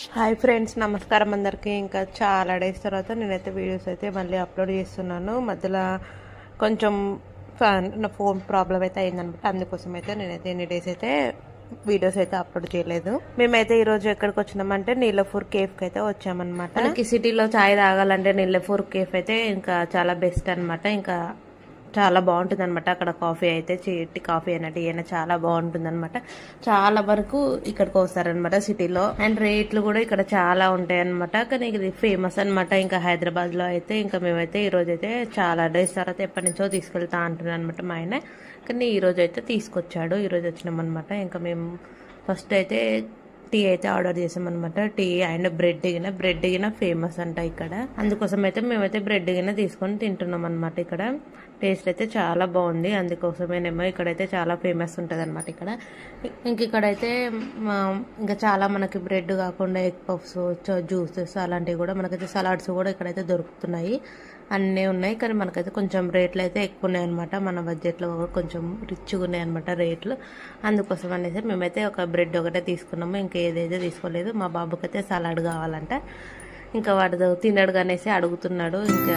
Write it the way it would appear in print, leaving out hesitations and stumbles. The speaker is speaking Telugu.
హాయ్ ఫ్రెండ్స్, నమస్కారం అందరికీ. ఇంకా చాలా డేస్ తర్వాత నేనైతే వీడియోస్ అయితే మళ్ళీ అప్లోడ్ చేస్తున్నాను. మధ్యలో కొంచెం నా ఫోన్ ప్రాబ్లం అయితే అయిందనమాట. అందుకోసం అయితే నేనైతే ఎన్ని డేస్ అయితే వీడియోస్ అయితే అప్లోడ్ చేయలేదు. మేమైతే ఈరోజు ఎక్కడికి వచ్చినామంటే నీలపూర్ కేఫ్కి అయితే వచ్చామన్నమాట. మనకి సిటీలో చాయ్ తాగాలంటే నీలపూర్ కేఫ్ అయితే ఇంకా చాలా బెస్ట్ అనమాట. ఇంకా చాలా బాగుంటుంది అనమాట. అక్కడ కాఫీ అయితే చేతి కాఫీ అయినా టీ అయినా చాలా బాగుంటుంది అనమాట. చాలా వరకు ఇక్కడికి వస్తారనమాట సిటీలో. అండ్ రేట్లు కూడా ఇక్కడ చాలా ఉంటాయి అనమాట. కానీ ఇది ఫేమస్ అనమాట. ఇంకా హైదరాబాద్ లో అయితే ఇంకా మేమైతే ఈ రోజు అయితే చాలా డేస్ తర్వాత ఎప్పటి నుంచో తీసుకెళ్తా అంటున్నాను అనమాట మా ఆయన. కానీ ఈ రోజు అయితే తీసుకొచ్చాడు. ఈ రోజు వచ్చినాం అనమాట. ఇంకా మేము ఫస్ట్ అయితే టీ అయితే ఆర్డర్ చేసామన్నమాట. టీ అండ్ బ్రెడ్ గిన ఫేమస్ అంట ఇక్కడ. అందుకోసం అయితే మేమైతే బ్రెడ్ గిన తీసుకొని తింటున్నాం అనమాట. ఇక్కడ టేస్ట్ అయితే చాలా బాగుంది. అందుకోసమేనేమో ఇక్కడైతే చాలా ఫేమస్ ఉంటుంది అనమాట. ఇక్కడైతే ఇంకా చాలా మనకి బ్రెడ్ కాకుండా ఎగ్ పఫ్స్, జ్యూసెస్ అలాంటివి కూడా మనకైతే సలాడ్స్ కూడా ఇక్కడైతే దొరుకుతున్నాయి. అన్నీ ఉన్నాయి. కానీ మనకైతే కొంచెం రేట్లు అయితే ఎక్కువ ఉన్నాయి అనమాట. మన బడ్జెట్లో కొంచెం రిచ్గా ఉన్నాయి అనమాట రేట్లు. అందుకోసం అనేసి మేమైతే ఒక బ్రెడ్ ఒకటే తీసుకున్నాము. ఇంకా ఏదైతే తీసుకోలేదు. మా బాబుకి అయితే సలాడ్ కావాలంట. ఇంకా వాడు తినడు అనేసి అడుగుతున్నాడు. ఇంకా